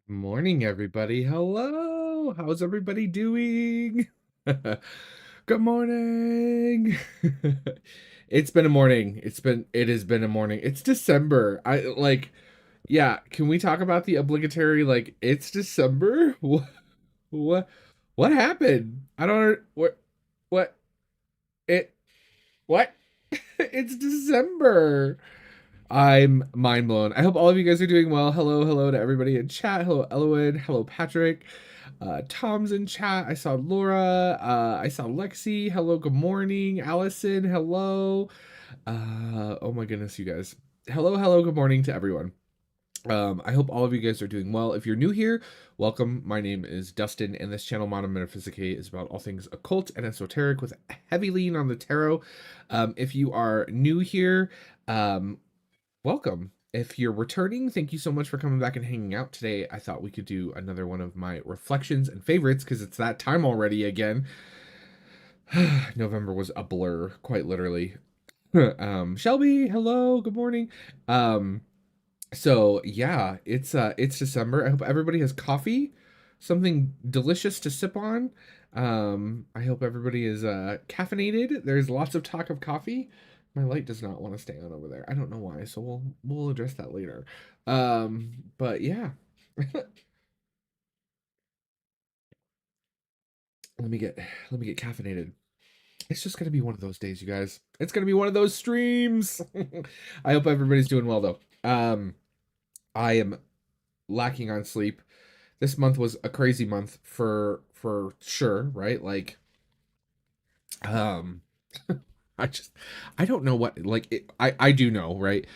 Morning, everybody. Hello. How's everybody doing? Good morning. It's been a morning. It has been a morning. It's December. Yeah, can we talk about the obligatory it's December? What what happened? I don't what it what? It's December. I'm mind blown. I hope all of you guys are doing well. Hello to everybody in chat. Hello, Elowen. Hello, Patrick. Tom's in chat. I saw Laura. I saw Lexi. Hello, good morning. Allison, hello. Oh my goodness, you guys. Hello, good morning to everyone. I hope all of you guys are doing well. If you're new here, welcome. My name is Dustin, and this channel, Modern Metaphysicae, is about all things occult and esoteric with a heavy lean on the tarot. If you are new here, welcome. If you're returning, thank you so much for coming back and hanging out today. I thought we could do another one of my reflections and favorites because it's that time already again. November was a blur, quite literally. Shelby, hello, good morning. Um, so yeah, it's December. I hope everybody has coffee, something delicious to sip on. I hope everybody is caffeinated. There's lots of talk of coffee. My light does not want to stay on over there. I don't know why, so we'll address that later. But yeah. let me get let me get caffeinated. It's just gonna be one of those days, you guys. It's gonna be one of those streams. I hope everybody's doing well though. I am lacking on sleep. This month was a crazy month for sure, right? Um I just I don't know what I do know, right?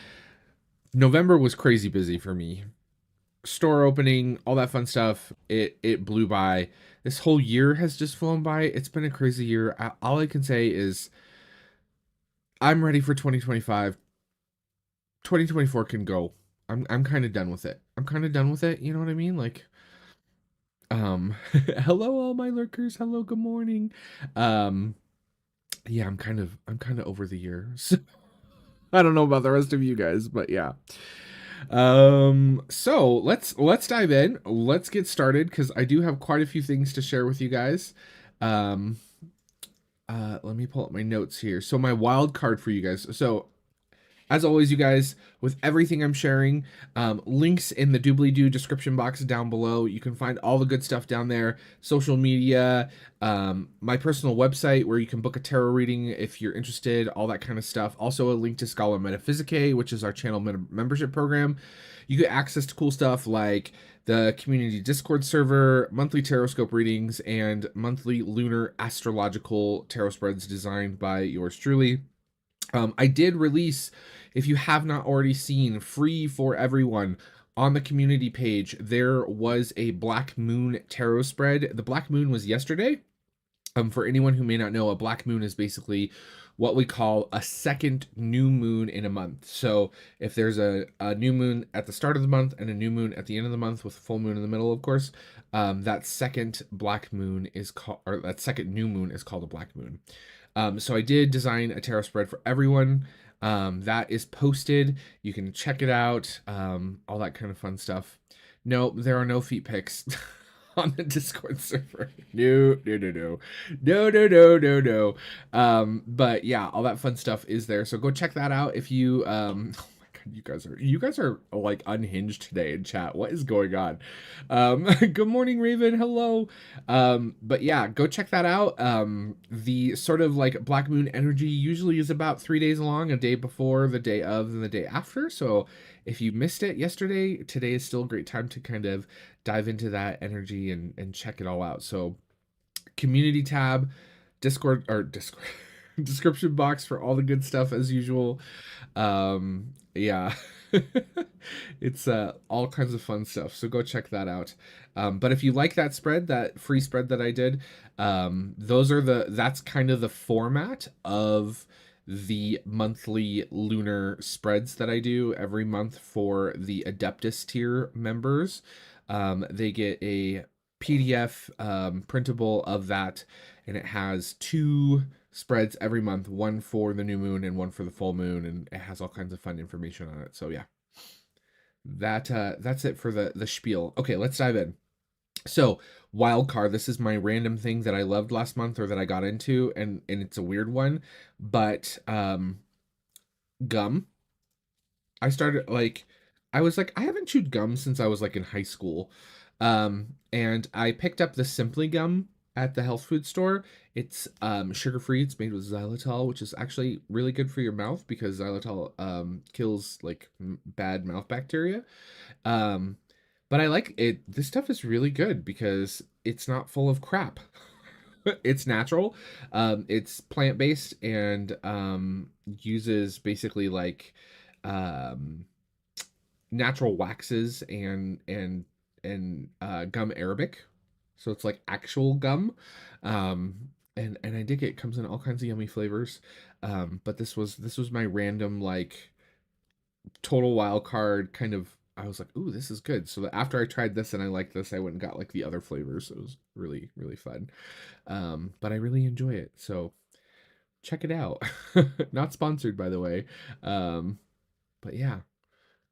November was crazy busy for me. Store opening, all that fun stuff. It blew by. This whole year has just flown by. It's been a crazy year. All I can say is I'm ready for 2025. 2024 can go. I'm kind of done with it. I'm kind of done with it, you know what I mean? Hello all my lurkers. Hello, good morning. Um yeah, I'm kind of over the year. So I don't know about the rest of you guys, but yeah. So let's dive in. Let's get started because I do have quite a few things to share with you guys. Um let me pull up my notes here. So my wild card for you guys. So as always, you guys, with everything I'm sharing, links in the doobly-doo description box down below. You can find all the good stuff down there. Social media, my personal website where you can book a tarot reading if you're interested, all that kind of stuff. Also a link to Scholar Metaphysicae, which is our channel membership program. You get access to cool stuff like the community Discord server, monthly tarot scope readings, and monthly lunar astrological tarot spreads designed by yours truly. I did release, if you have not already seen, free for everyone on the community page, there was a Black Moon tarot spread. The Black Moon was yesterday. For anyone who may not know, a Black Moon is basically what we call a second new moon in a month. So if there's a new moon at the start of the month and a new moon at the end of the month with a full moon in the middle, of course, that second Black Moon is called, or that second new moon is called a Black Moon. So I did design a tarot spread for everyone. That is posted. You can check it out. All that kind of fun stuff. No, there are no feet pics on the Discord server. No. But yeah, all that fun stuff is there. So go check that out if you you guys are like unhinged today in chat. What is going on? Good morning, Raven. Hello. But yeah, go check that out. The sort of like Black Moon energy usually is about 3 days long, a day before, the day of, and the day after. So if you missed it yesterday, today is still a great time to kind of dive into that energy and check it all out. So community tab, Discord description box for all the good stuff as usual. Yeah. It's all kinds of fun stuff. So go check that out. But if you like that spread, that free spread that I did, that's kind of the format of the monthly lunar spreads that I do every month for the Adeptus tier members. They get a PDF printable of that, and it has two spreads every month, one for the new moon and one for the full moon, and it has all kinds of fun information on it. So yeah, That's it for the spiel. Okay, let's dive in. So, wild card, this is my random thing that I loved last month or that I got into, and it's a weird one, but gum. I started like I was like I haven't chewed gum since I was like in high school. And I picked up the Simply gum at the health food store. It's sugar free. It's made with xylitol, which is actually really good for your mouth because xylitol kills like bad mouth bacteria. Um but I like it. This stuff is really good because it's not full of crap. It's natural. It's plant-based and uses basically like um natural waxes and gum arabic, so it's like actual gum. And I dig it. It comes in all kinds of yummy flavors. But this was my random like total wild card kind of. I was like, ooh, this is good. So after I tried this and I liked this, I went and got like the other flavors. So it was really really fun. But I really enjoy it, so check it out. Not sponsored, by the way. um but yeah,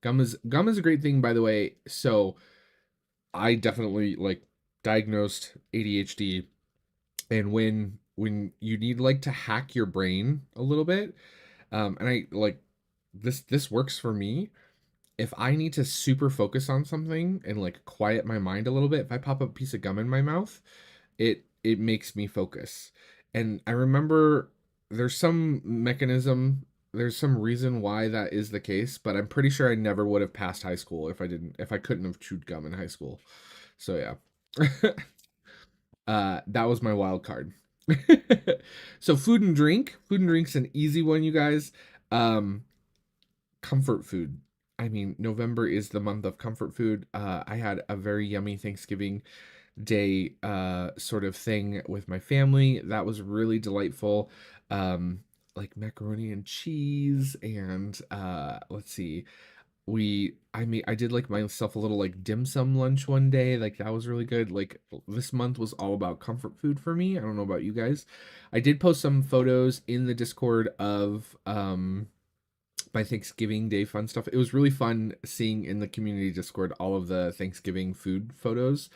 gum is a great thing, by the way. So I definitely like diagnosed ADHD, and when you need like to hack your brain a little bit, and I like this works for me. If I need to super focus on something and like quiet my mind a little bit, if I pop a piece of gum in my mouth, it makes me focus. And I remember there's some mechanism, there's some reason why that is the case, but I'm pretty sure I never would have passed high school if I couldn't have chewed gum in high school. So yeah. That was my wild card. So food and drink's an easy one, you guys. Um, Comfort food. I mean, November is the month of comfort food. I had a very yummy Thanksgiving day sort of thing with my family. That was really delightful. Like macaroni and cheese and let's see. I did like myself a little like dim sum lunch one day. Like that was really good. Like this month was all about comfort food for me. I don't know about you guys. I did post some photos in the Discord of my Thanksgiving Day fun stuff. It was really fun seeing in the community Discord all of the Thanksgiving food photos.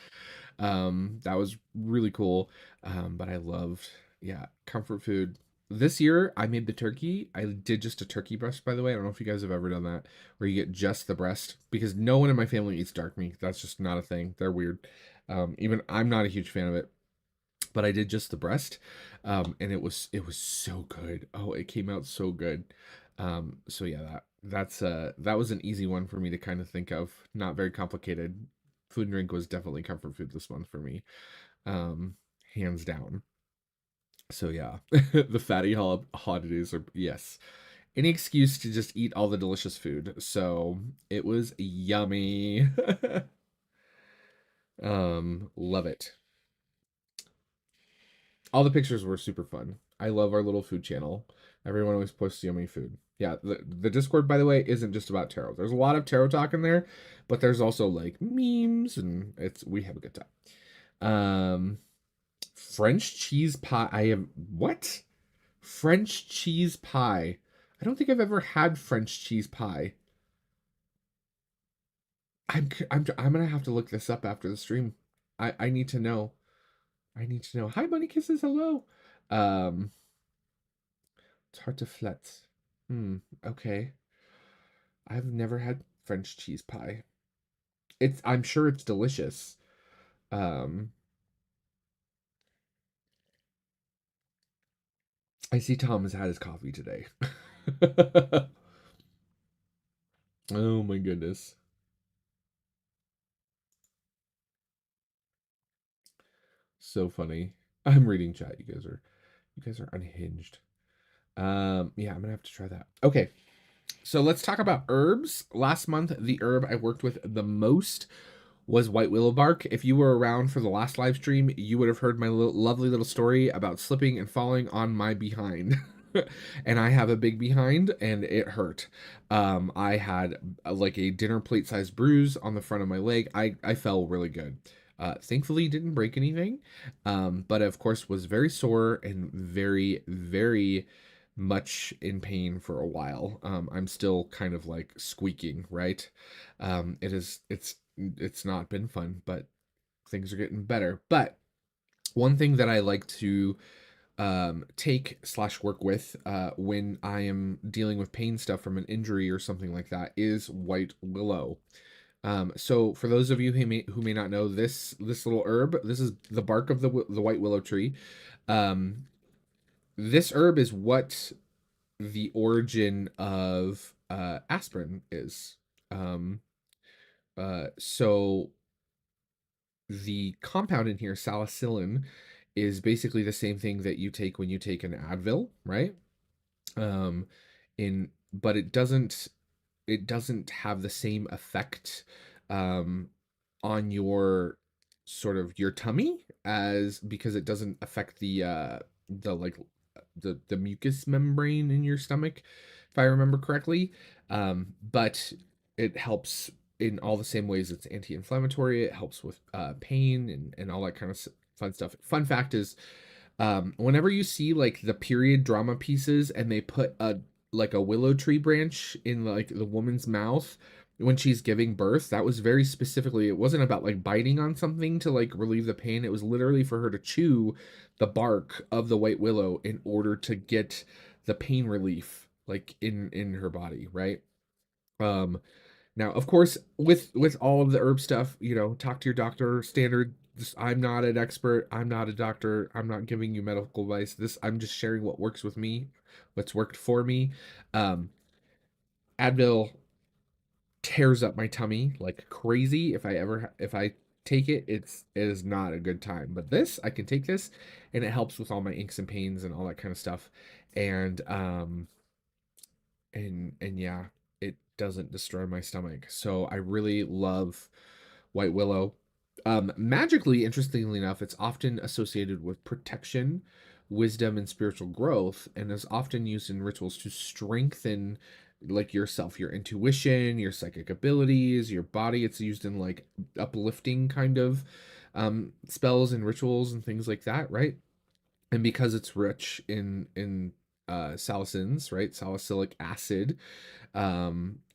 That was really cool. But I loved, yeah, comfort food. This year I made the turkey. I did just a turkey breast, by the way. I don't know if you guys have ever done that, where you get just the breast, because no one in my family eats dark meat. That's just not a thing. They're weird. Even I'm not a huge fan of it, but I did just the breast, and it was so good. Oh, it came out so good. So yeah, that was an easy one for me to kind of think of. Not very complicated. Food and drink was definitely comfort food this month for me, um, hands down. So yeah, the fatty holidays are, yes, any excuse to just eat all the delicious food. So it was yummy. Love it. All the pictures were super fun. I love our little food channel. Everyone always posts yummy food. Yeah, the Discord, by the way, isn't just about tarot. There's a lot of tarot talk in there, but there's also like memes, and we have a good time. French cheese pie. I have what? French cheese pie. I don't think I've ever had French cheese pie. I'm gonna have to look this up after the stream. I need to know. I need to know. Hi, Bunny Kisses. Hello. Um, Tarte flats. Okay. I've never had French cheese pie. I'm sure it's delicious. Um, I see Tom has had his coffee today. Oh my goodness. So funny. I'm reading chat. You guys are unhinged. Yeah, I'm gonna have to try that. Okay. So let's talk about herbs. Last month, the herb I worked with the most was white willow bark. If you were around for the last live stream, you would have heard my lovely little story about slipping and falling on my behind. And I have a big behind, and it hurt. I had like a dinner plate sized bruise on the front of my leg. I fell really good. Thankfully, didn't break anything, but of course was very sore and very, very much in pain for a while. I'm still kind of like squeaking, right? It's not been fun, but things are getting better. But one thing that I like to take slash work with when I am dealing with pain stuff from an injury or something like that is white willow. So for those of you who may not know this little herb, this is the bark of the white willow tree. Um, this herb is what the origin of aspirin is. Um, so the compound in here, salicylin, is basically the same thing that you take when you take an Advil, right? Um, in but it doesn't have the same effect um, on your sort of your tummy as because it doesn't affect the like the mucous membrane in your stomach, if I remember correctly. But it helps in all the same ways. It's anti-inflammatory. It helps with pain and all that kind of fun stuff. Fun fact is, whenever you see like the period drama pieces and they put a willow tree branch in like the woman's mouth when she's giving birth, that was very specifically, it wasn't about like biting on something to like relieve the pain. It was literally for her to chew the bark of the white willow in order to get the pain relief like in her body, right? um Now, of course, with all of the herb stuff, talk to your doctor. Standard. I'm not an expert. I'm not a doctor. I'm not giving you medical advice. I'm just sharing what works with me, what's worked for me. Um, Advil tears up my tummy like crazy. If I take it, it is not a good time. But this, I can take this, and it helps with all my aches and pains and all that kind of stuff. And and yeah, it doesn't destroy my stomach. So I really love white willow. Magically, interestingly enough, it's often associated with protection, wisdom, and spiritual growth, and is often used in rituals to strengthen like yourself, your intuition, your psychic abilities, your body. It's used in like uplifting kind of spells and rituals and things like that, right? And because it's rich in salicins, right? Salicylic acid,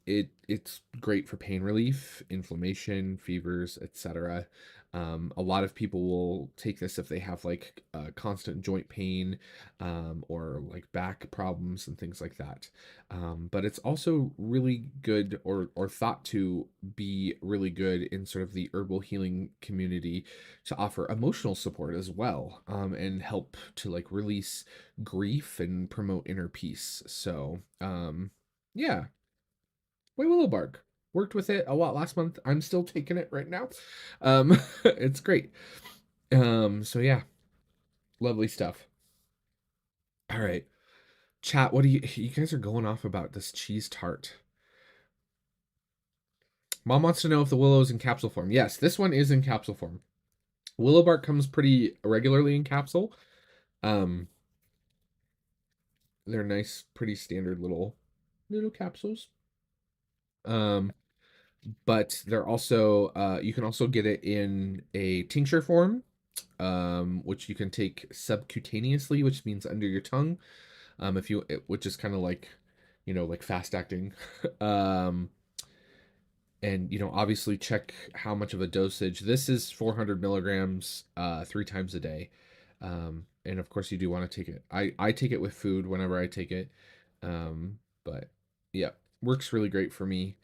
it's great for pain relief, inflammation, fevers, etc. A lot of people will take this if they have like constant joint pain, or like back problems and things like that. But it's also really good, or thought to be really good in sort of the herbal healing community, to offer emotional support as well, and help to like release grief and promote inner peace. So yeah, White Willow bark. Worked with it a lot last month. I'm still taking it right now. It's great. So yeah, lovely stuff. All right. Chat, what do you guys are going off about this cheese tart? Mom wants to know if the willow is in capsule form. Yes, this one is in capsule form. Willow bark comes pretty regularly in capsule. Um, they're nice, pretty standard little capsules. Um, but they're also you can also get it in a tincture form, which you can take subcutaneously, which means under your tongue, which is kind of like, like fast acting. um, and obviously check how much of a dosage. This is 400 milligrams, 3 times a day. And of course you do want to take it. I take it with food whenever I take it. But yeah, works really great for me.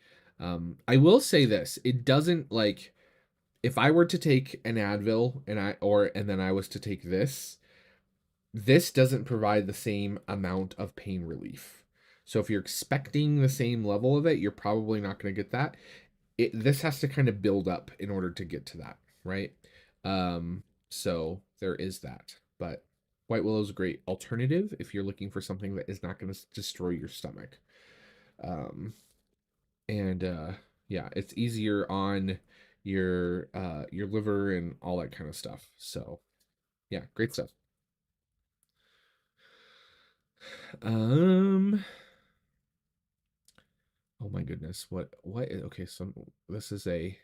I will say this, it doesn't like, if I were to take an Advil and then I was to take this doesn't provide the same amount of pain relief. So if you're expecting the same level of it, you're probably not going to get that. This has to kind of build up in order to get to that, right? So there is that. But white willow is a great alternative if you're looking for something that is not going to destroy your stomach. And yeah, it's easier on your liver and all that kind of stuff. So yeah, great stuff. Um, oh my goodness, okay, so this is a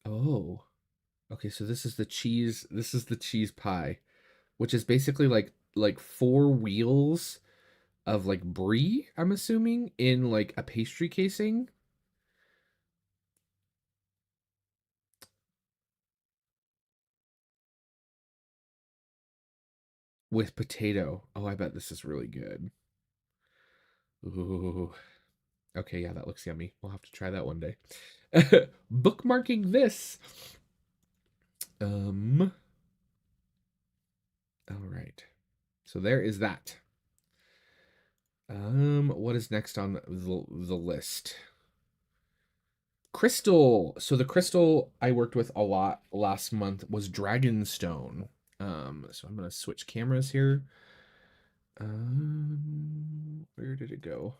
oh, okay, so this is the cheese pie, which is basically like 4 wheels of like brie, I'm assuming, in like a pastry casing with potato. Oh, I bet this is really good. Ooh. Okay, yeah, that looks yummy. We'll have to try that one day. Bookmarking this. Um, all right. So there is that. What is next on the list? Crystal. So the crystal I worked with a lot last month was Dragonstone. So I'm gonna switch cameras here. Where did it go?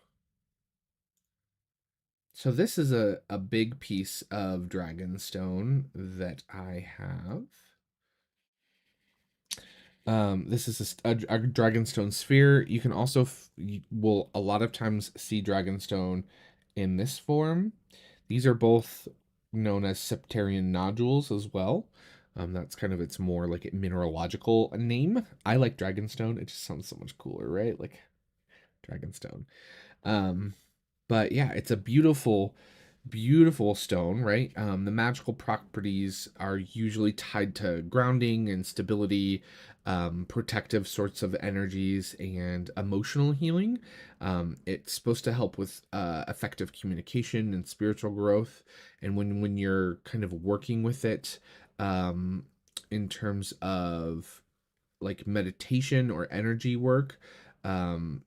So this is a big piece of Dragonstone that I have. This is a Dragonstone sphere. You can also you will a lot of times see Dragonstone in this form. These are both known as septarian nodules as well. That's kind of its more like mineralogical name. I like Dragonstone. It just sounds so much cooler, right? Like Dragonstone. Um, but yeah, it's a beautiful stone, right? The magical properties are usually tied to grounding and stability, protective sorts of energies, and emotional healing. It's supposed to help with effective communication and spiritual growth. And when you're kind of working with it, um, in terms of like meditation or energy work, um,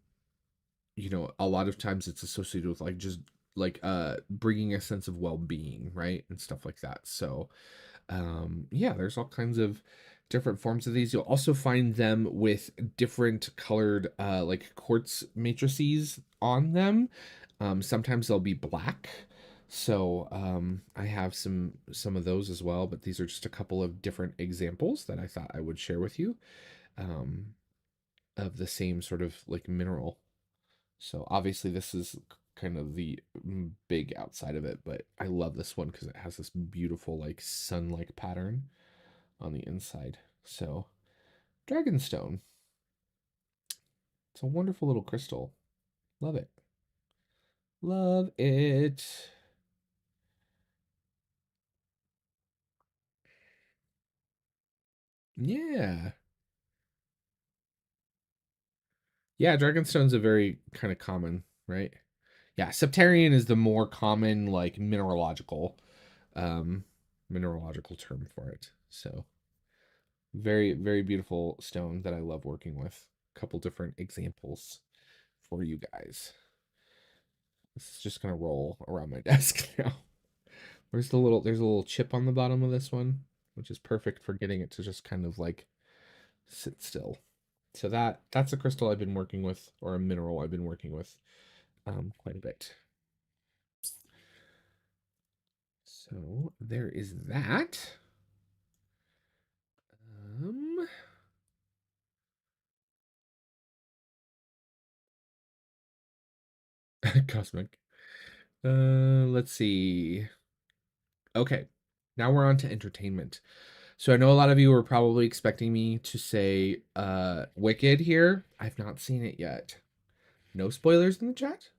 a lot of times it's associated with like just like bringing a sense of well-being, right? And stuff like that. So yeah, there's all kinds of different forms of these. You'll also find them with different colored like quartz matrices on them. Sometimes they'll be black. So I have some of those as well, but these are just a couple of different examples that I thought I would share with you, um, of the same sort of like mineral. So obviously this is kind of the big outside of it, but I love this one because it has this beautiful like sun-like pattern on the inside. So Dragonstone. It's a wonderful little crystal. Love it. Love it. Yeah. Yeah, Dragonstone's a very kind of common, right? Yeah, Septarian is the more common like um mineralogical term for it. So very beautiful stone that I love working with. A couple different examples for you guys. This is just gonna roll around my desk now. There's a little chip on the bottom of this one, which is perfect for getting it to just kind of like sit still. So that's a crystal I've been working with, or a mineral I've been working with quite a bit. So there is that. Um Cosmic. Let's see. Okay. Now we're on to entertainment. So I know a lot of you were probably expecting me to say Wicked here. I've not seen it yet. No spoilers in the chat.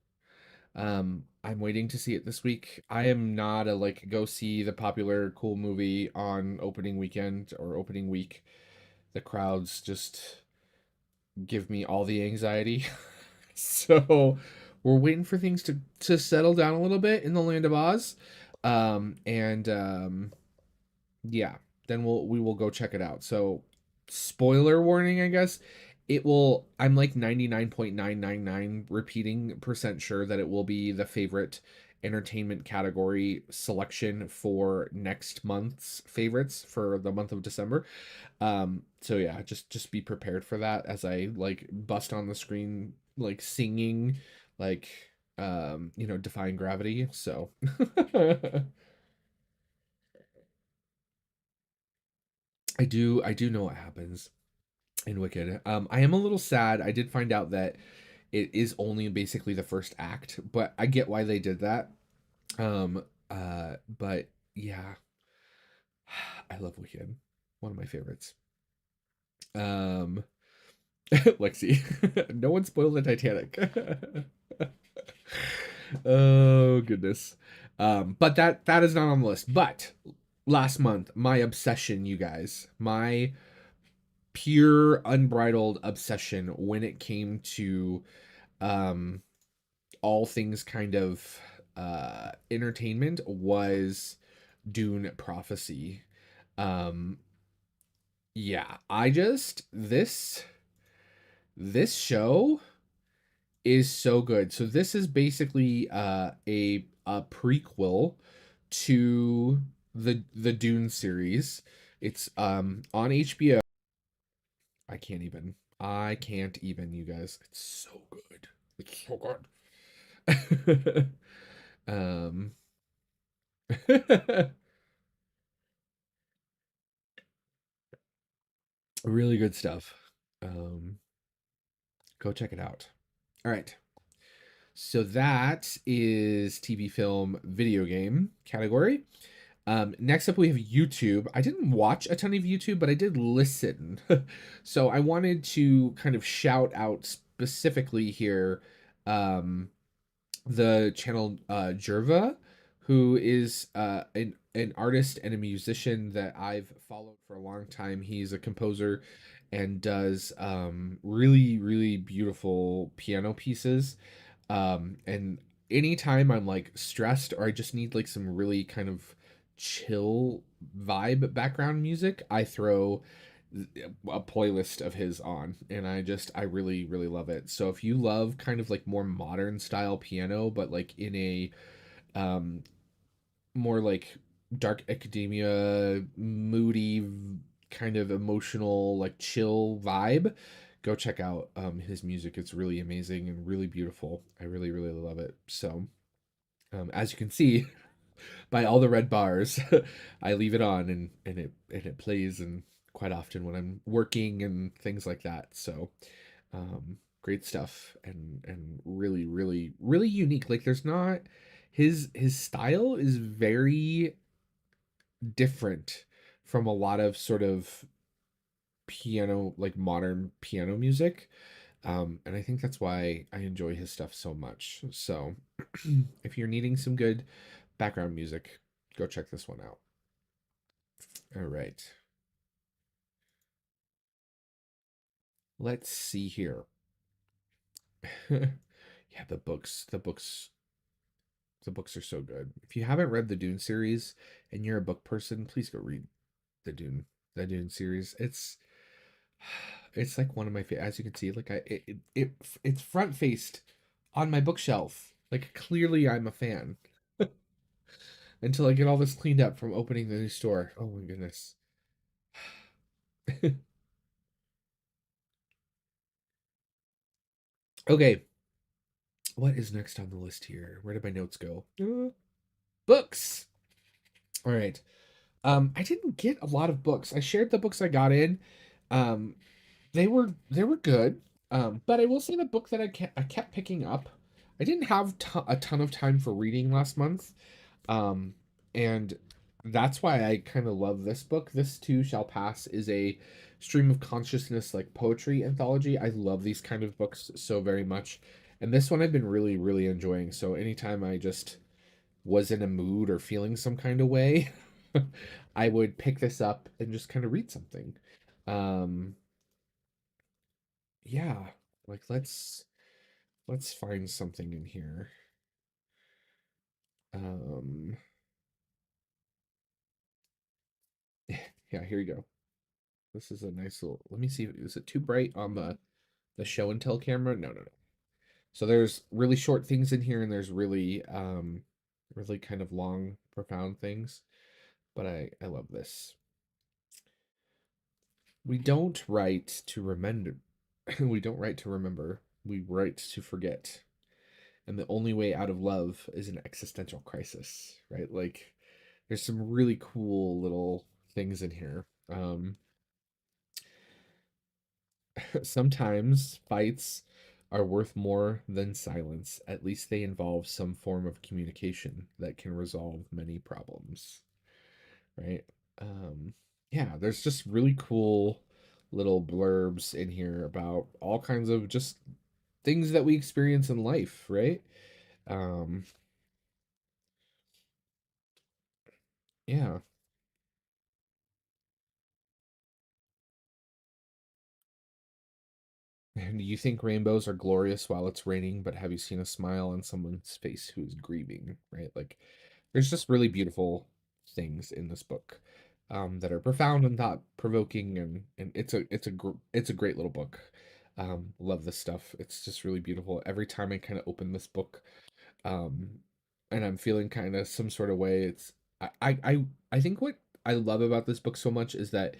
I'm waiting to see it this week. I am not a like go see the popular cool movie on opening weekend or opening week. The crowds just give me all the anxiety. So we're waiting for things to settle down a little bit in the land of Oz. And yeah, then we will go check it out. So spoiler warning, I guess. I'm like 99.999 repeating percent sure that it will be the favorite entertainment category selection for next month's favorites for the month of December. So yeah, just be prepared for that as I like bust on the screen like singing like defying gravity. So I do know what happens in Wicked. I am a little sad. I did find out that it is only basically the first act, but I get why they did that. Um, but yeah, I love Wicked. One of my favorites. Um, Lexi. No one spoiled the Titanic. Oh goodness. But that is not on the list. But last month, my obsession, you guys, my pure unbridled obsession when it came to um all things kind of entertainment was Dune Prophecy. Um yeah, I just this show is so good. So this is basically a prequel to the Dune series. It's on HBO. I can't even, you guys. It's so good. It's so good. um really good stuff. Um go check it out. All right. So that is TV, film, video game category. Next up, we have YouTube. I didn't watch a ton of YouTube, but I did listen. So I wanted to kind of shout out specifically here um, the channel Jerva, who is an artist and a musician that I've followed for a long time. He's a composer and does really, really beautiful piano pieces. And anytime I'm like stressed or I just need like some really kind of chill vibe background music, I throw a playlist of his on, and I really really love it. So if you love kind of like more modern style piano but like in a um more like dark academia moody kind of emotional like chill vibe, go check out his music. It's really amazing and really beautiful. I really really love it. So as you can see by all the red bars, I leave it on, and it plays, and quite often when I'm working and things like that. So great stuff, and really really really unique. Like there's not his style is very different from a lot of sort of piano, like modern piano music. And I think that's why I enjoy his stuff so much. So if you're needing some good background music, go check this one out. All right. Let's see here. Yeah, the books are so good. If you haven't read the Dune series and you're a book person, please go read the Dune the Dune series. It's like one of my favorite. As you can see, like it's front faced on my bookshelf. Like clearly I'm a fan until I get all this cleaned up from opening the new store. Oh my goodness. Okay, what is next on the list here? Where did my notes go? Books. All right. I didn't get a lot of books. I shared the books I got in. Um, they were good. But I will say the book that I kept picking up. I didn't have a ton of time for reading last month. Um, and that's why I kind of love this book. This too shall pass is a stream of consciousness like poetry anthology. I love these kind of books so very much. And this one I've been really, really enjoying. So anytime I just was in a mood or feeling some kind of way, I would pick this up and just kind of read something. Um, yeah, like let's find something in here. Um, yeah, here you go. This is a nice little. Let me see. Is it too bright on the show and tell camera? No, no, no. So there's really short things in here, and there's really kind of long, profound things. But I love this. We don't write to remember. We don't write to remember. We write to forget. And the only way out of love is an existential crisis, right? Like, there's some really cool little things in here. Sometimes fights are worth more than silence. At least they involve some form of communication that can resolve many problems, right? Um, yeah, there's just really cool little blurbs in here about all kinds of just things that we experience in life, right? Um, yeah. And you think rainbows are glorious while it's raining, but have you seen a smile on someone's face who's grieving, right? Like, there's just really beautiful things in this book that are profound and thought provoking, and it's a great little book. Love this stuff. It's just really beautiful. Every time I kind of open this book, um, and I'm feeling kind of some sort of way, I think what I love about this book so much is that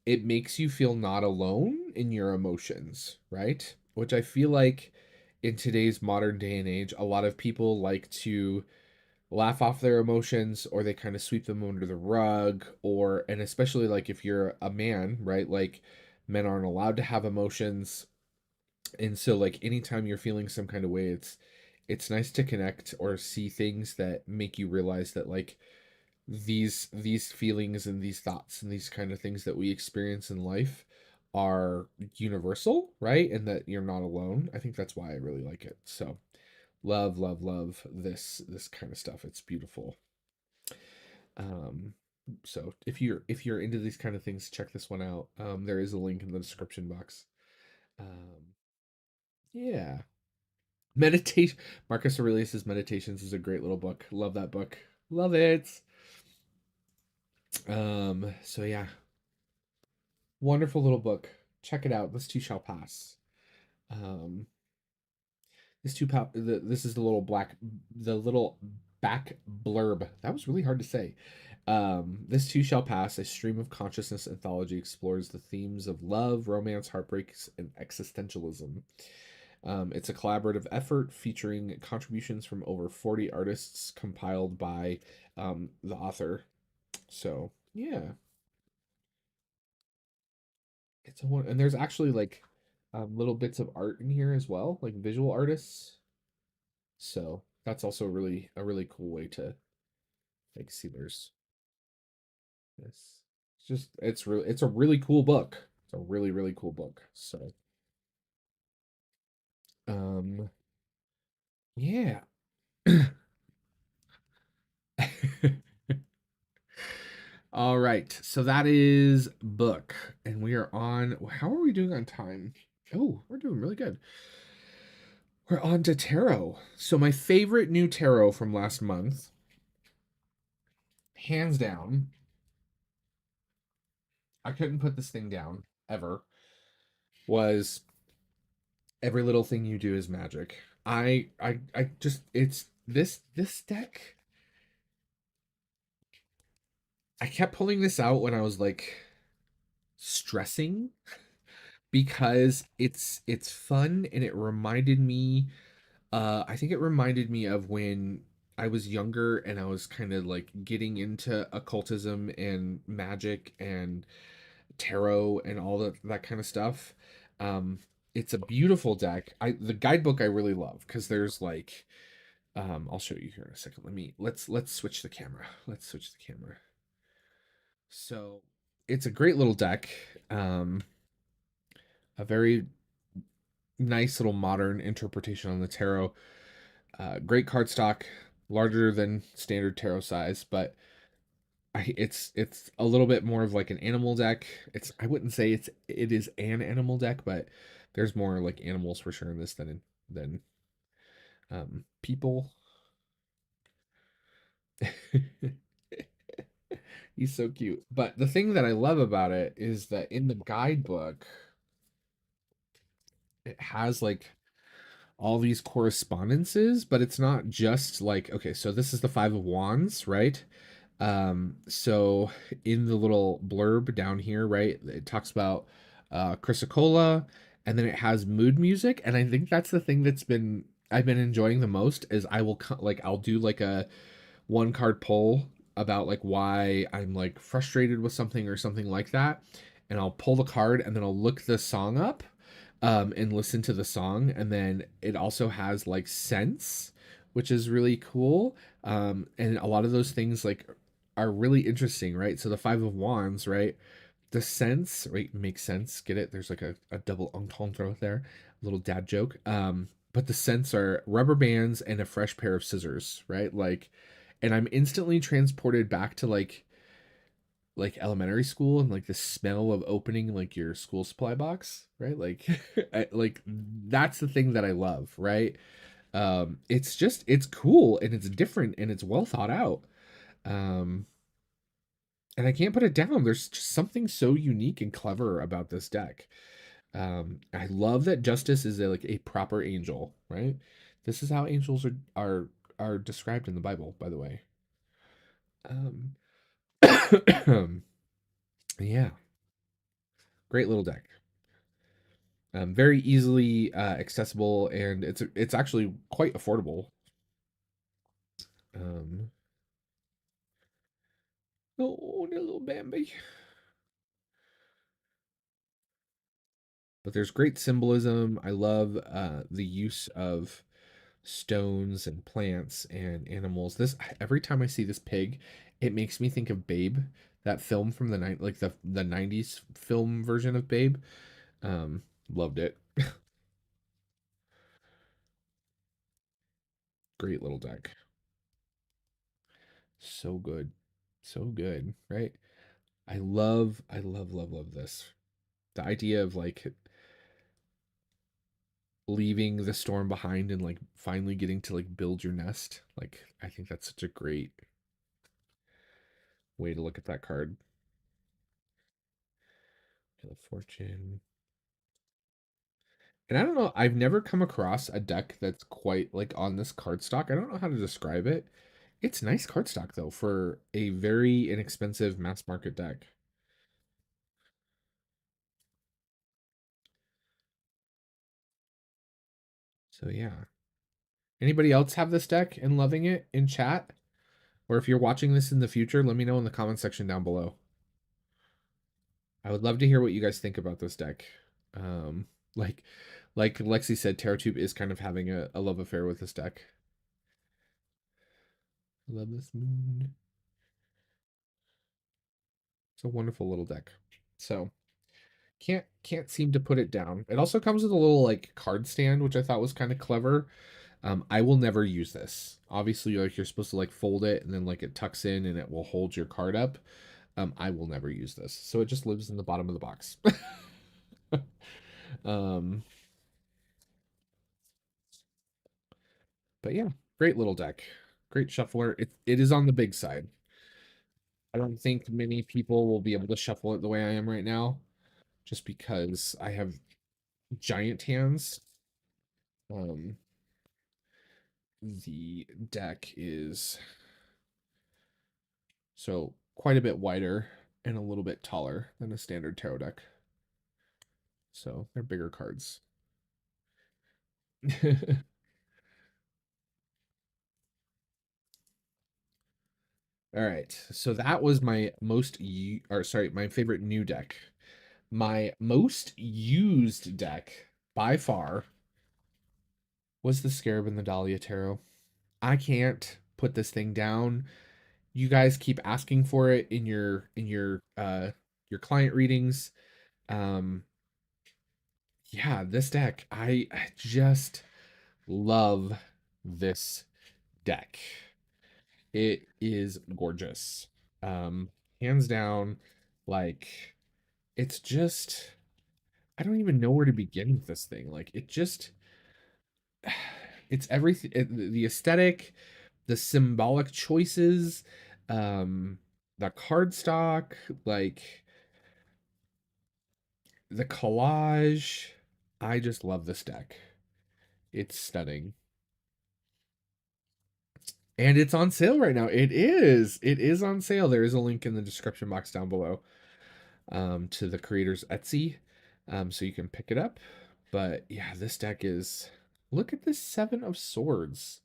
it makes you feel not alone in your emotions, right? Which I feel like in today's modern day and age, a lot of people like to laugh off their emotions, or they kind of sweep them under the rug, or, and especially like if you're a man, right? Like men aren't allowed to have emotions. And so like anytime you're feeling some kind of way, it's nice to connect or see things that make you realize that like these feelings and these thoughts and these kind of things that we experience in life are universal, right? And that you're not alone. I think that's why I really like it. So love, love, love this kind of stuff. It's beautiful. Um, so if you're into these kind of things, check this one out. There is a link in the description box. Um, yeah. Meditation. Marcus Aurelius's Meditations is a great little book. Love that book. Love it. So yeah, wonderful little book. Check it out. This too shall pass. Um, this is the little back blurb. That was really hard to say. This too shall pass. A stream of consciousness anthology explores the themes of love, romance, heartbreaks, and existentialism. It's a collaborative effort featuring contributions from over 40 artists compiled by the author. So yeah, it's a one, and there's actually like little bits of art in here as well, like visual artists. So that's also really a really cool way to like see there's this. It's a really cool book. It's a really really cool book. So um yeah. All right. So that is book, and we are on. How are we doing on time? Oh, we're doing really good. We're on to tarot. So my favorite new tarot from last month, hands down, I couldn't put this thing down ever, was Every Little Thing You Do Is Magic. I just it's this deck. I kept pulling this out when I was like stressing because it's fun, and it reminded me I think it reminded me of when I was younger and I was kind of like getting into occultism and magic and tarot and all that kind of stuff. Um, it's a beautiful deck. The guidebook I really love because there's like I'll show you here in a second. Let's switch the camera. Let's switch the camera. So it's a great little deck. Um, a very nice little modern interpretation on the tarot. Great cardstock, larger than standard tarot size, but it's a little bit more of like an animal deck. I wouldn't say it is an animal deck, but there's more like animals for sure in this than people. He's so cute. But the thing that I love about it is that in the guidebook, it has like all these correspondences, but it's not just like, okay, so this is the Five of Wands, right? So in the little blurb down here, right, it talks about Chrysocolla, and then it has mood music, and I think that's the thing I've been enjoying the most is I'll do like a one card poll about like why I'm like frustrated with something or something like that, and I'll pull the card and then I'll look the song up and listen to the song, and then it also has like scents, which is really cool. And a lot of those things like are really interesting, right? So the Five of Wands, right? The sense, right, makes sense. Get it? There's like a double entendre there, a little dad joke. But the scents are rubber bands and a fresh pair of scissors, right? Like, and I'm instantly transported back to like elementary school and like the smell of opening like your school supply box, right? Like, like that's the thing that I love, right? It's just it's cool and it's different and it's well thought out. Um, and I can't put it down. There's just something so unique and clever about this deck. I love that Justice is like a proper angel, right? This is how angels are described in the Bible, by the way. Um, yeah, great little deck. Very easily accessible, and it's actually quite affordable. Um, oh, the little Bambi. But there's great symbolism. I love the use of stones and plants and animals. This every time I see this pig, it makes me think of Babe, that film from the night, like the '90s film version of Babe. Loved it. Great little deck. So good, so good. Right? I love this. The idea of like leaving the storm behind and like finally getting to like build your nest. Like I think that's such a great way to look at that card. Wheel of Fortune. And I don't know, I've never come across a deck that's quite like on this card stock. I don't know how to describe it. It's nice card stock though for a very inexpensive mass market deck. So yeah. Anybody else have this deck and loving it in chat? Or if you're watching this in the future, let me know in the comment section down below. I would love to hear what you guys think about this deck. Um, like like Lexi said, TerraTube is kind of having a love affair with this deck. I love this moon. It's a wonderful little deck. So can't seem to put it down. It also comes with a little like card stand, which I thought was kind of clever. I will never use this. Obviously, like you're supposed to like fold it and then like it tucks in and it will hold your card up. I will never use this. So it just lives in the bottom of the box. um, but yeah, great little deck. Great shuffler. It is on the big side. I don't think many people will be able to shuffle it the way I am right now, just because I have giant hands. Um, the deck is so quite a bit wider and a little bit taller than a standard tarot deck. So they're bigger cards. All right. So that was my my favorite new deck. My most used deck by far was the Scarab and the Dahlia Tarot. I can't put this thing down. You guys keep asking for it in your client readings. Um yeah, this deck, I just love this deck. It is gorgeous. Hands down, like it's just I don't even know where to begin with this thing. Like it just it's everything the aesthetic, the symbolic choices, um the card stock, like the collage. I just love this deck. It's stunning. And it's on sale right now. It is. It is on sale. There is a link in the description box down below to the creator's Etsy, so you can pick it up. But yeah, this deck is. Look at this Seven of Swords.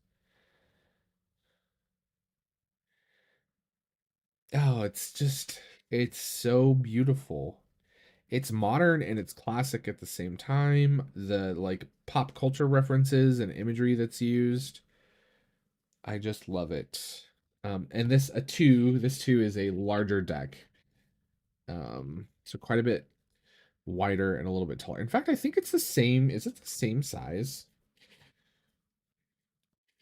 Oh, it's just. It's so beautiful. It's modern and it's classic at the same time. The like pop culture references and imagery that's used. I just love it. And this two is a larger deck. So quite a bit wider and a little bit taller. In fact, I think it's the same. Is it the same size?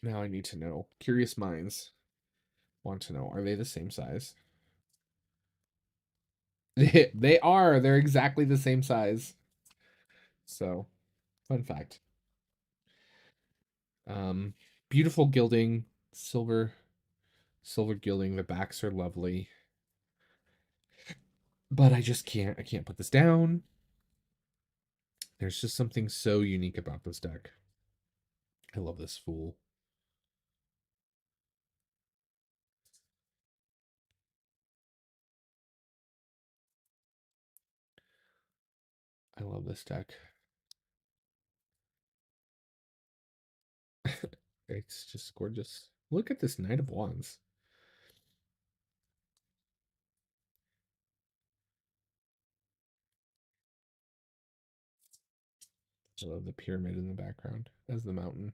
Now I need to know. Curious minds want to know. Are they the same size? They are. They're exactly the same size. So, fun fact. Um, Beautiful gilding, silver gilding. The backs are lovely. But I can't put this down. There's just something so unique about this deck. I love this fool. I love this deck. It's just gorgeous. Look at this Knight of Wands. I love the pyramid in the background as the mountain.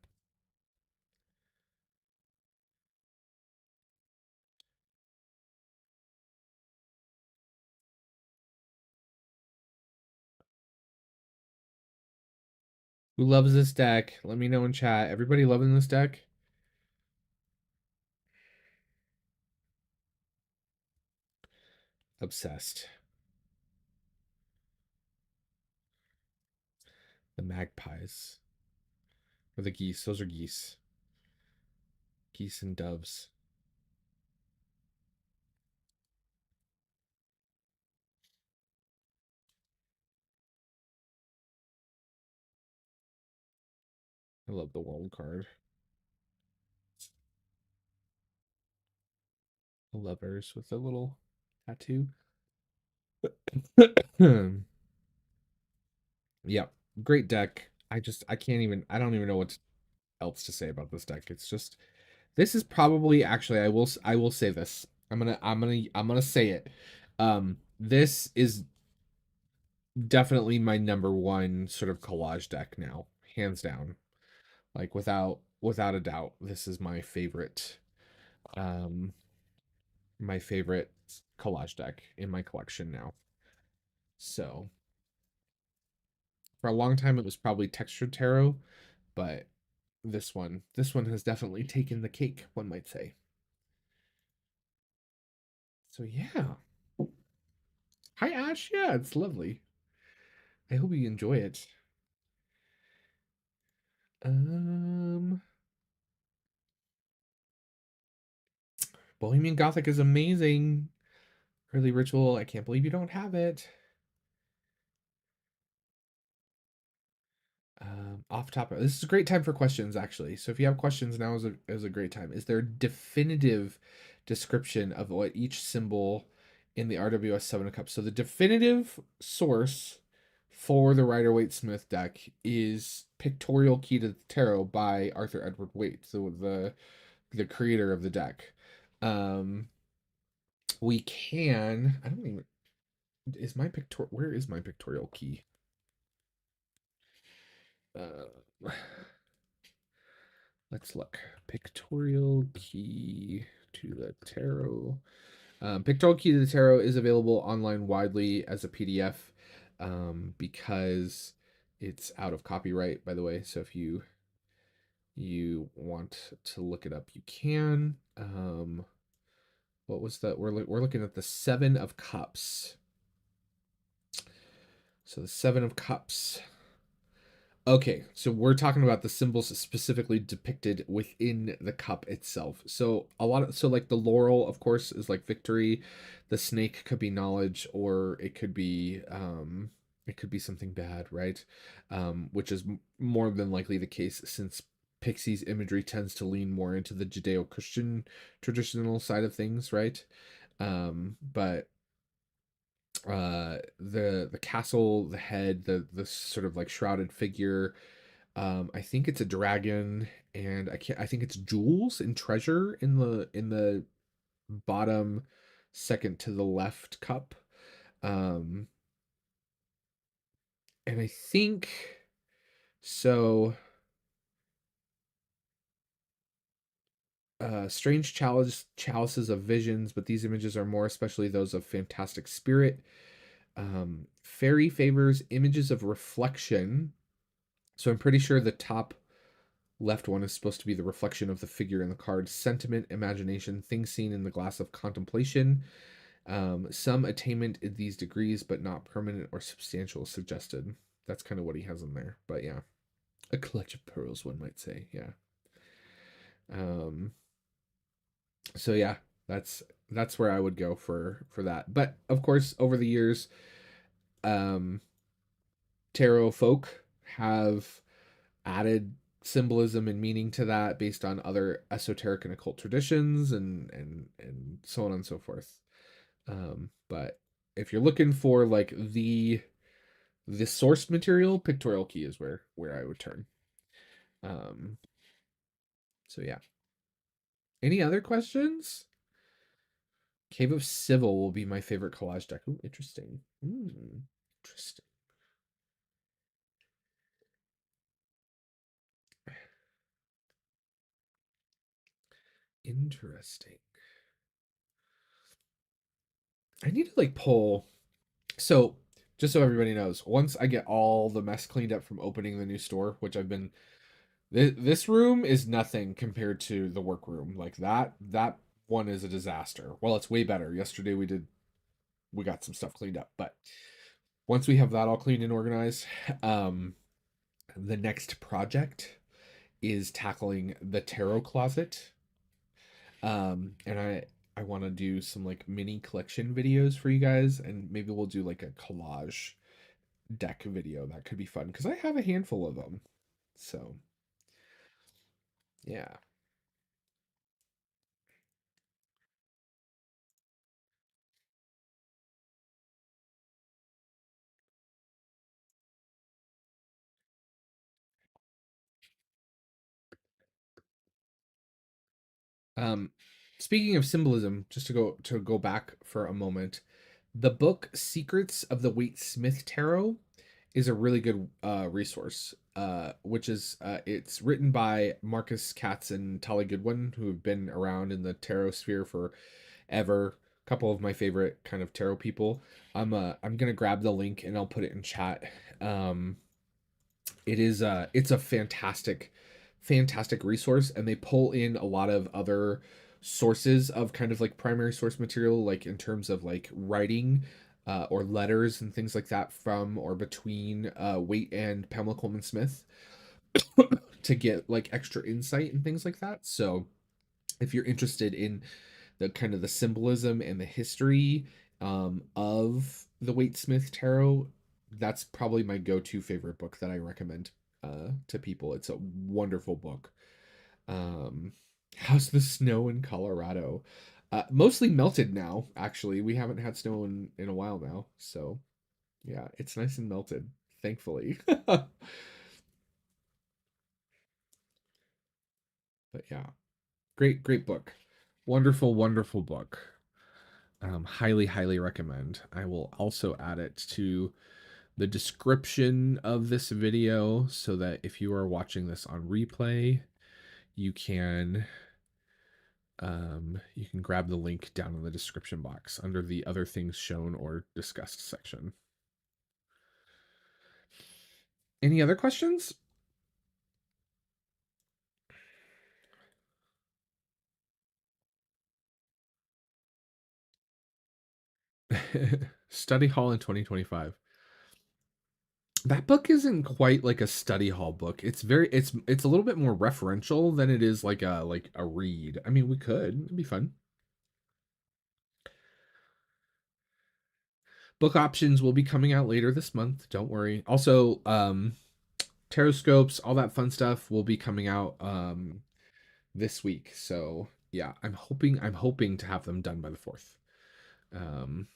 Who loves this deck? Let me know in chat. Everybody loving this deck? Obsessed. The magpies. Or the geese. Those are geese. Geese and doves. I love the world card. The lovers with a little tattoo. Yeah, great deck. I don't even know what else to say about this deck. It's just, this is probably, actually, I will say this. I'm gonna say it. This is definitely my number one sort of collage deck now, hands down. Like without a doubt, this is um my favorite collage deck in my collection now. So for a long time it was probably textured tarot, but this one has definitely taken the cake, one might say. So yeah. Hi Ash, yeah, it's lovely. I hope you enjoy it. Um Bohemian Gothic is amazing. Early Ritual, I can't believe you don't have it. Off topic. This is a great time for questions, actually. So if you have questions, now is a great time. Is there a definitive description of what each symbol in the RWS Seven of Cups? So the definitive source for the Rider-Waite Smith deck is Pictorial Key to the Tarot by Arthur Edward Waite, so the creator of the deck. We can. I don't even. Is my pictor? Where is my pictorial key? Uh, let's look. Pictorial Key to the Tarot. Pictorial Key to the Tarot is available online widely as a PDF because it's out of copyright, by the way. So if you want to look it up, you can. What was that? We're looking at the Seven of Cups. So the Seven of Cups. Okay, so we're talking about the symbols specifically depicted within the cup itself. So like the laurel, of course, is like victory. The snake could be knowledge, or it could be something bad, right? Which is more than likely the case since Pixie's imagery tends to lean more into the Judeo-Christian traditional side of things, right? But the castle, the head, the sort of like shrouded figure, I think it's a dragon, and I think it's jewels and treasure in the bottom second to the left cup. um and I think so. Strange chalices of visions, but these images are more especially those of fantastic spirit. Fairy favors images of reflection. So I'm pretty sure the top left one is supposed to be the reflection of the figure in the card. Sentiment, imagination, things seen in the glass of contemplation. Some attainment in these degrees, but not permanent or substantial, suggested. That's kind of what he has in there. But yeah, a clutch of pearls, one might say. Yeah. Um, so yeah, that's where I would go for that. But of course, over the years, um, tarot folk have added symbolism and meaning to that based on other esoteric and occult traditions and so on and so forth. But if you're looking for like the source material, pictorial key is where I would turn. Um, so yeah. Any other questions? Cave of Civil will be my favorite collage deck. Ooh, interesting. Interesting. Interesting. I need to like pull. So just so everybody knows, once I get all the mess cleaned up from opening the new store, which I've been, this room is nothing compared to the workroom. Like that one is a disaster. Well, it's way better. Yesterday we got some stuff cleaned up, but once we have that all cleaned and organized, um, the next project is tackling the tarot closet. And I want to do some like mini collection videos for you guys, and maybe we'll do like a collage deck video. That could be fun because I have a handful of them. So yeah. Um, Speaking of symbolism, just to go back for a moment, the book Secrets of the Waite Smith Tarot is a really good resource. Which is it's written by Marcus Katz and Tali Goodwin, who have been around in the tarot sphere for ever. A couple of my favorite kind of tarot people. I'm gonna grab the link and I'll put it in chat. Um, it's a fantastic resource, and they pull in a lot of other sources of kind of like primary source material, like in terms of like writing or letters and things like that from or between Waite and Pamela Coleman Smith to get like extra insight and things like that. So if you're interested in the kind of the symbolism and the history of the Waite Smith Tarot, that's probably my go-to favorite book that I recommend to people. It's a wonderful book. How's the snow in Colorado? Mostly melted now. Actually, we haven't had snow in a while now, so yeah, it's nice and melted. Thankfully, but yeah, great book, wonderful book. Highly recommend. I will also add it to the description of this video so that if you are watching this on replay, you can you can grab the link down in the description box under the other things shown or discussed section. Any other questions? Study hall in 2025. That book isn't quite like a study hall book. It's a little bit more referential than it is like a read. I mean, we could. It'd be fun. Book options will be coming out later this month. Don't worry. Also, tarot scopes, all that fun stuff will be coming out this week. So yeah, I'm hoping to have them done by the 4th. Um,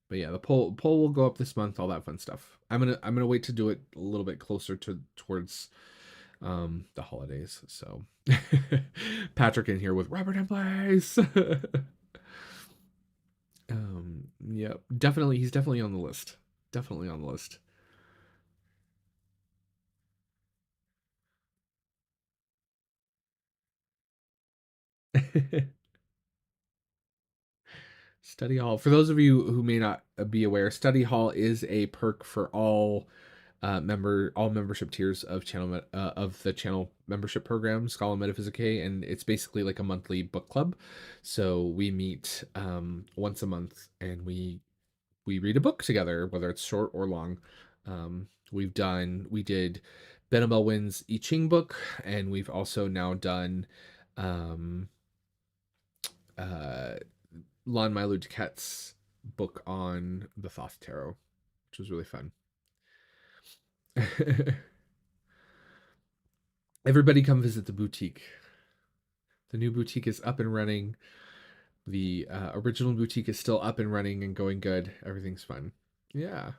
but yeah, the poll will go up this month. All that fun stuff. I'm gonna wait to do it a little bit closer towards the holidays. So Patrick in here with Robert and Blaze. Yeah, definitely. He's definitely on the list. Definitely on the list. Study hall. For those of you who may not be aware, study hall is a perk for all membership tiers of of the channel membership program, Scholar Metaphysicae, and it's basically like a monthly book club. So we meet once a month and we read a book together, whether it's short or long. We did Benabel Wynn's I Ching book, and we've also now done um, uh, Lon Milo Duquette's book on the Thoth Tarot, which was really fun. Everybody come visit the boutique. The new boutique is up and running. The original boutique is still up and running and going good. Everything's fun. Yeah.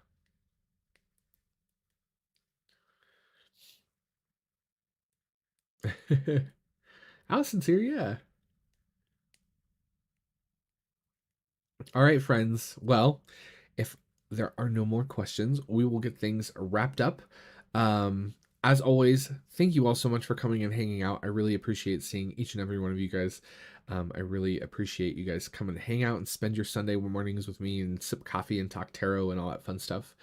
Allison's here, yeah. All right, friends. Well, if there are no more questions, we will get things wrapped up. As always, thank you all so much for coming and hanging out. I really appreciate seeing each and every one of you guys. I really appreciate you guys coming to hang out and spend your Sunday mornings with me and sip coffee and talk tarot and all that fun stuff.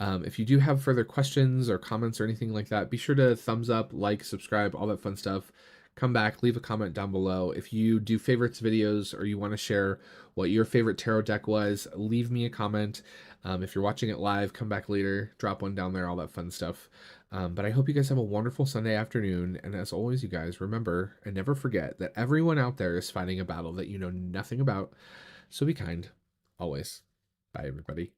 If you do have further questions or comments or anything like that, be sure to thumbs up, like, subscribe, all that fun stuff. Come back, leave a comment down below. If you do favorites videos or you want to share what your favorite tarot deck was, leave me a comment. If you're watching it live, come back later, drop one down there, all that fun stuff. But I hope you guys have a wonderful Sunday afternoon. And as always, you guys, remember and never forget that everyone out there is fighting a battle that you know nothing about. So be kind, always. Bye, everybody.